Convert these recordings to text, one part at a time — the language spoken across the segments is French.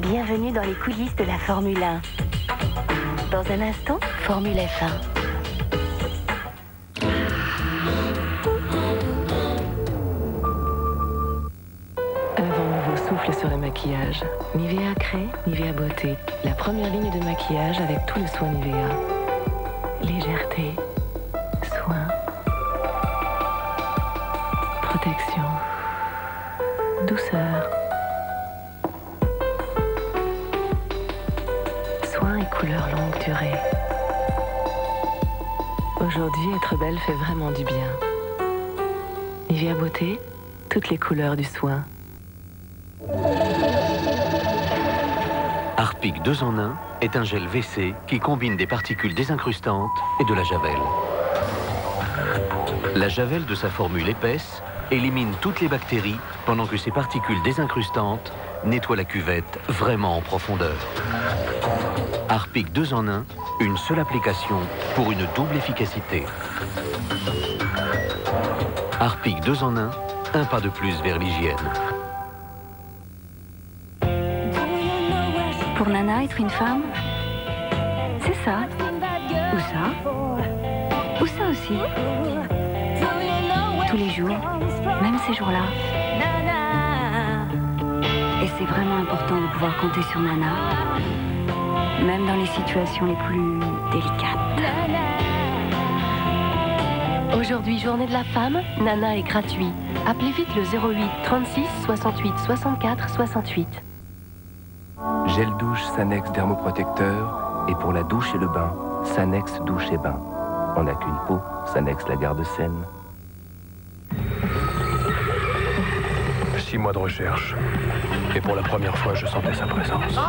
Bienvenue dans les coulisses de la Formule 1. Dans un instant, Formule F1. Un vent nouveau souffle sur le maquillage. Nivea crée, Nivea beauté. La première ligne de maquillage avec tout le soin Nivea. Légèreté, soin, protection, douceur. Soin et couleur longue durée. Aujourd'hui, être belle fait vraiment du bien. Nivea beauté, toutes les couleurs du soin. Harpic 2 en 1 est un gel WC qui combine des particules désincrustantes et de la javel. La javel de sa formule épaisse élimine toutes les bactéries pendant que ces particules désincrustantes nettoient la cuvette vraiment en profondeur. Harpic 2 en 1, une seule application pour une double efficacité. Harpic 2 en 1, un pas de plus vers l'hygiène. Pour Nana, être une femme, c'est ça. Ou ça. Ou ça aussi. Tous les jours, même ces jours-là. Et c'est vraiment important de pouvoir compter sur Nana, même dans les situations les plus délicates. Aujourd'hui, journée de la femme, Nana est gratuit. Appelez vite le 08 36 68 64 68. Gel douche Sanex dermoprotecteur et pour la douche et le bain, Sanex douche et bain. On n'a qu'une peau, Sanex la garde saine. 6 mois de recherche. Et pour la première fois, je sentais sa présence.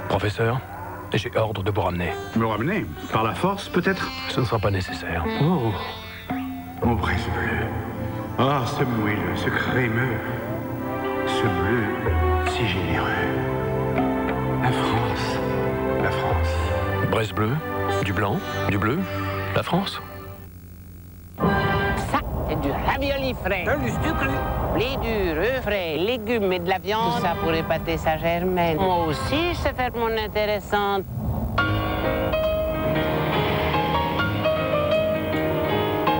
Professeur, j'ai ordre de vous ramener. Me ramener? Par la force, peut-être? Ce ne sera pas nécessaire. Oh, mon braise bleu. Ah, ce moelleux, ce crémeux. Ce bleu si généreux. La France. La France. Braise bleue, du blanc, du bleu, la France. Ça, c'est du ravioli frais. Du sucre. Blé dur, œufs frais, légumes et de la viande. Tout ça pour épater sa germaine. Moi aussi, je sais faire mon intéressante.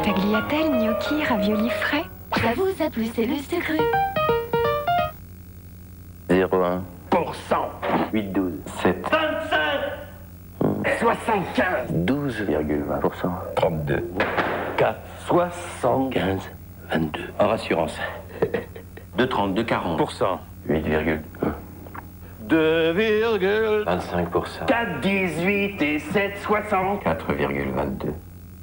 Tagliatelle, gnocchi, ravioli frais. Ça vous a plu, c'est le secret. 0,1%. 8,12. 7. 75. 12,20%. 32. 4. 75. 22. En assurance. 2,30, 2,40. 8,1. 2,25. 25%. 4, 18 et 7, 60. 4,22.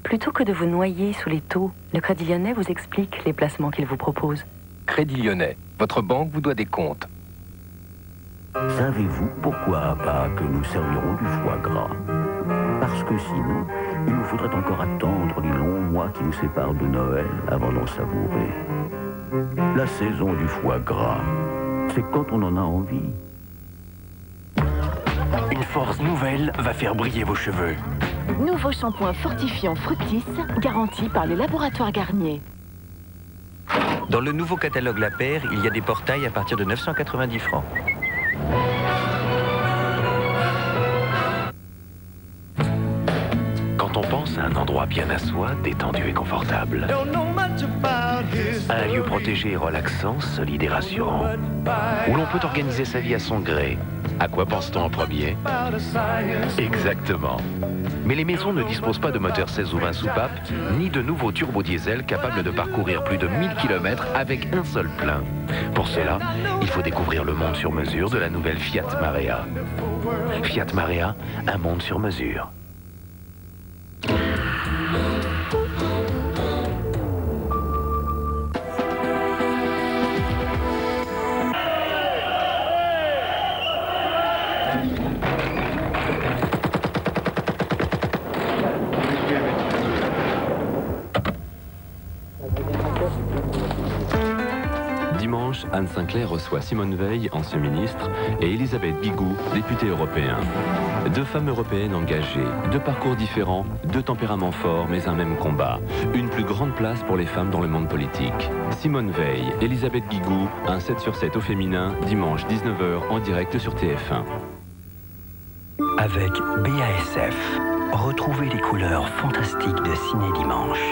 Plutôt que de vous noyer sous les taux, le Crédit Lyonnais vous explique les placements qu'il vous propose. Crédit Lyonnais. Votre banque vous doit des comptes. Savez-vous pourquoi pas que nous servirons du foie gras? Parce que sinon, il nous faudrait encore attendre les longs mois qui nous séparent de Noël avant d'en savourer. La saison du foie gras, c'est quand on en a envie. Une force nouvelle va faire briller vos cheveux. Nouveau shampoing fortifiant Fructis, garanti par le laboratoire Garnier. Dans le nouveau catalogue La Paire, il y a des portails à partir de 990 francs. Quand on pense à un endroit bien à soi, détendu et confortable. Un lieu protégé et relaxant, solide et rassurant. Où l'on peut organiser sa vie à son gré. À quoi pense-t-on en premier? Exactement. Mais les maisons ne disposent pas de moteurs 16 ou 20 soupapes, ni de nouveaux turbodiesels capables de parcourir plus de 1000 km avec un seul plein. Pour cela, il faut découvrir le monde sur mesure de la nouvelle Fiat Marea. Fiat Marea, un monde sur mesure. dimanche, Anne Sinclair reçoit Simone Veil, ancien ministre, et Elisabeth Guigou, député européen. Deux femmes européennes engagées, deux parcours différents, deux tempéraments forts, mais un même combat. Une plus grande place pour les femmes dans le monde politique. Simone Veil, Elisabeth Guigou, un 7/7 au féminin, dimanche 19h en direct sur TF1. Avec BASF, retrouvez les couleurs fantastiques de Ciné Dimanche.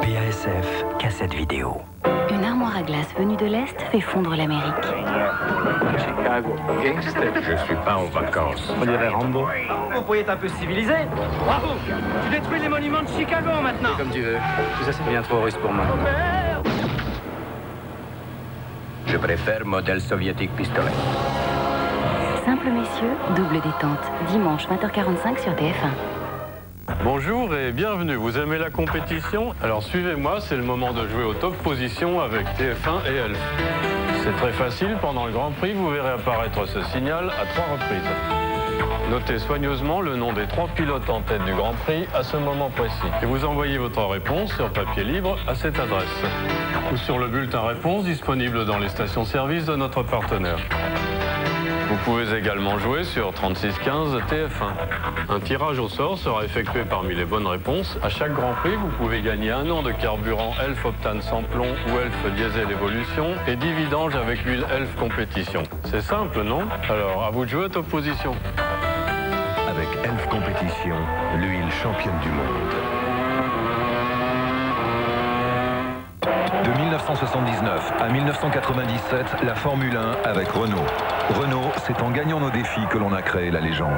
BASF, cassette vidéo. Une armoire à glace venue de l'Est fait fondre l'Amérique. Chicago, gangster. Je suis pas en vacances. On dirait Rambo. Vous pourriez être un peu civilisé. Bravo. Tu détruis les monuments de Chicago maintenant. Comme tu veux. Tout ça, c'est bien trop russe pour moi. Je préfère modèle soviétique pistolet. Simple messieurs, double détente. Dimanche 20h45 sur TF1. Bonjour et bienvenue. Vous aimez la compétition? Alors suivez-moi, c'est le moment de jouer aux top positions avec TF1 et Elf. C'est très facile, pendant le Grand Prix, vous verrez apparaître ce signal à 3 reprises. Notez soigneusement le nom des 3 pilotes en tête du Grand Prix à ce moment précis. Et vous envoyez votre réponse sur papier libre à cette adresse. Ou sur le bulletin réponse disponible dans les stations-service de notre partenaire. Vous pouvez également jouer sur 3615 TF1. Un tirage au sort sera effectué parmi les bonnes réponses. À chaque Grand Prix, vous pouvez gagner 1 an de carburant Elf Octane sans plomb ou Elf Diesel Evolution et 10 vidanges avec l'huile Elf Compétition. C'est simple, non? Alors, à vous de jouer à top position. Avec Elf Compétition, l'huile championne du monde. De 1979 à 1997, la Formule 1 avec Renault. Renault, c'est en gagnant nos défis que l'on a créé la légende.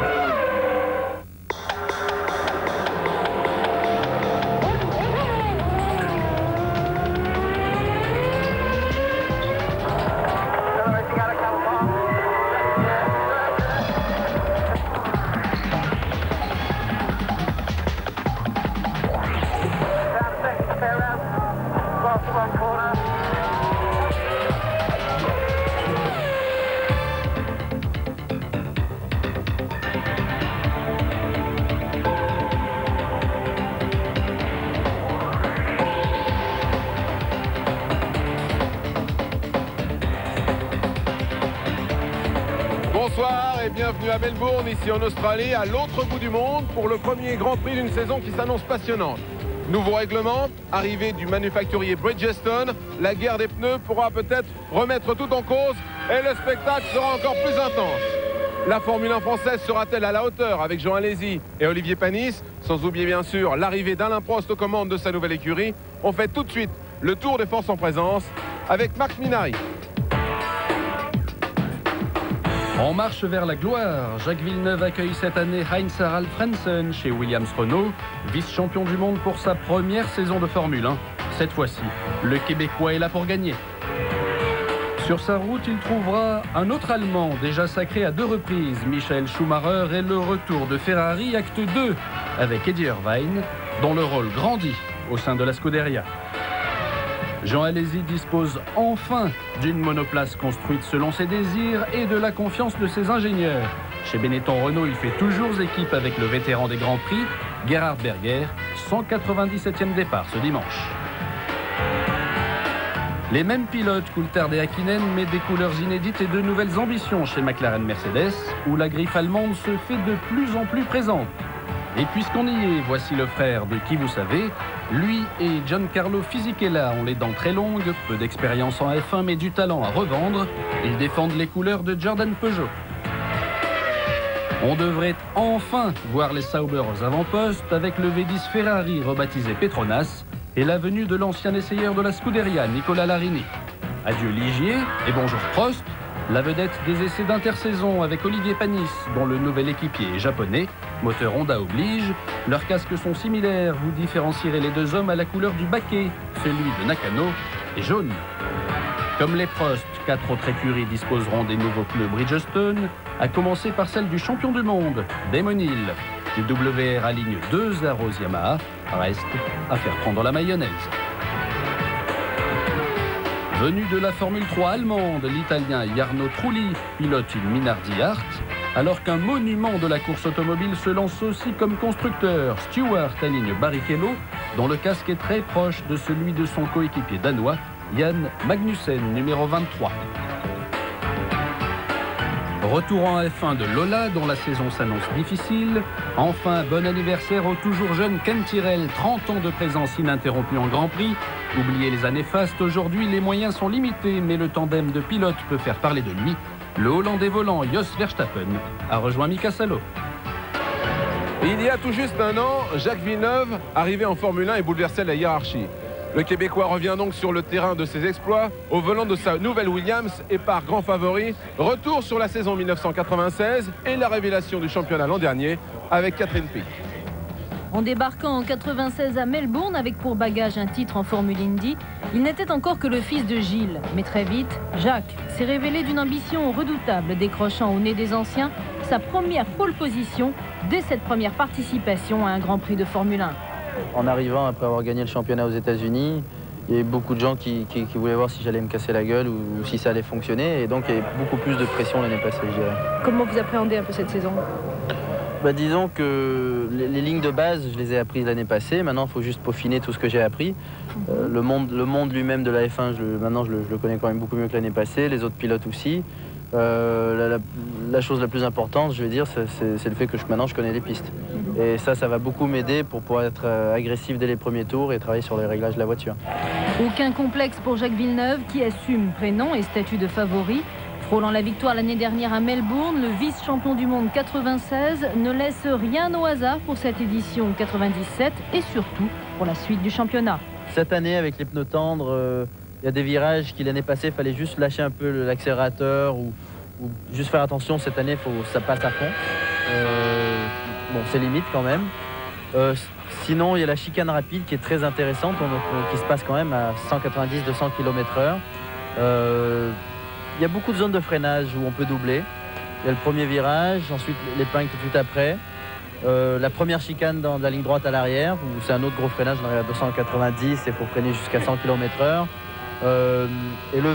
Bonsoir et bienvenue à Melbourne, ici en Australie, à l'autre bout du monde, pour le premier Grand Prix d'une saison qui s'annonce passionnante. Nouveau règlement, arrivée du manufacturier Bridgestone, la guerre des pneus pourra peut-être remettre tout en cause et le spectacle sera encore plus intense. La Formule 1 française sera-t-elle à la hauteur avec Jean Alesi et Olivier Panis? Sans oublier bien sûr l'arrivée d'Alain Prost aux commandes de sa nouvelle écurie. On fait tout de suite le tour des forces en présence avec Marc Minari. En marche vers la gloire, Jacques Villeneuve accueille cette année Heinz-Harald Frentzen chez Williams-Renault, vice-champion du monde pour sa première saison de Formule 1. Cette fois-ci, le Québécois est là pour gagner. Sur sa route, il trouvera un autre Allemand, déjà sacré à 2 reprises, Michael Schumacher, et le retour de Ferrari, acte 2, avec Eddie Irvine, dont le rôle grandit au sein de la Scuderia. Jean Alesi dispose enfin d'une monoplace construite selon ses désirs et de la confiance de ses ingénieurs. Chez Benetton Renault, il fait toujours équipe avec le vétéran des Grands Prix, Gerhard Berger, 197e départ ce dimanche. Les mêmes pilotes, Coulthard et Häkkinen, mais des couleurs inédites et de nouvelles ambitions chez McLaren Mercedes, où la griffe allemande se fait de plus en plus présente. Et puisqu'on y est, voici le frère de qui vous savez. Lui et Giancarlo Fisichella ont les dents très longues, peu d'expérience en F1 mais du talent à revendre. Ils défendent les couleurs de Jordan Peugeot. On devrait enfin voir les Sauber aux avant-postes avec le V10 Ferrari rebaptisé Petronas et la venue de l'ancien essayeur de la Scuderia, Nicola Larini. Adieu Ligier et bonjour Prost, la vedette des essais d'intersaison avec Olivier Panis, dont le nouvel équipier est japonais. Moteur Honda oblige. Leurs casques sont similaires. Vous différencierez les deux hommes à la couleur du baquet. Celui de Nakano est jaune. Comme les Prost, 4 autres écuries disposeront des nouveaux pneus Bridgestone, à commencer par celle du champion du monde, Damon Hill. Du WR aligne 2 à Rose Yamaha. Reste à faire prendre la mayonnaise. Venu de la Formule 3 allemande, l'Italien Jarno Trulli pilote une Minardi Hart, alors qu'un monument de la course automobile se lance aussi comme constructeur. Stewart aligne Barrichello, dont le casque est très proche de celui de son coéquipier danois, Yann Magnussen, numéro 23. Retour en F1 de Lola, dont la saison s'annonce difficile. Enfin, bon anniversaire au toujours jeune Ken Tyrrell, 30 ans de présence ininterrompue en Grand Prix. Oubliez les années fastes, aujourd'hui les moyens sont limités, mais le tandem de pilotes peut faire parler de lui. Le Hollandais volant Jos Verstappen a rejoint Mika Salo. Il y a tout juste un an, Jacques Villeneuve, arrivé en Formule 1 et bouleversait la hiérarchie. Le Québécois revient donc sur le terrain de ses exploits, au volant de sa nouvelle Williams et par grand favori. Retour sur la saison 1996 et la révélation du championnat l'an dernier avec Catherine Pic. En débarquant en 96 à Melbourne avec pour bagage un titre en Formule Indy, il n'était encore que le fils de Gilles. Mais très vite, Jacques s'est révélé d'une ambition redoutable, décrochant au nez des anciens sa première pole position dès cette première participation à un Grand Prix de Formule 1. En arrivant, après avoir gagné le championnat aux États-Unis, il y avait beaucoup de gens qui voulaient voir si j'allais me casser la gueule ou si ça allait fonctionner. Et donc, il y avait beaucoup plus de pression l'année passée, je dirais. Comment vous appréhendez un peu cette saison ? Disons que les lignes de base, je les ai apprises l'année passée. Maintenant, il faut juste peaufiner tout ce que j'ai appris. Le monde lui-même de la F1, maintenant, je le connais quand même beaucoup mieux que l'année passée. Les autres pilotes aussi. La chose la plus importante, je vais dire, c'est le fait que maintenant, je connais les pistes. Et ça va beaucoup m'aider pour pouvoir être agressif dès les premiers tours et travailler sur les réglages de la voiture. Aucun complexe pour Jacques Villeneuve, qui assume prénom et statut de favori. Frôlant la victoire l'année dernière à Melbourne, le vice-champion du monde 96 ne laisse rien au hasard pour cette édition 97 et surtout pour la suite du championnat. Cette année, avec les pneus tendres, il y a des virages qui l'année passée, il fallait juste lâcher un peu l'accélérateur ou juste faire attention. Cette année, ça passe à fond. Bon, c'est limite quand même. Sinon, il y a la chicane rapide qui est très intéressante, qui se passe quand même à 190-200 km/h. Il y a beaucoup de zones de freinage où on peut doubler. Il y a le premier virage, ensuite l'épingle tout après. La première chicane dans la ligne droite à l'arrière, où c'est un autre gros freinage, on arrive à 290 et il faut freiner jusqu'à 100 km/h. Et le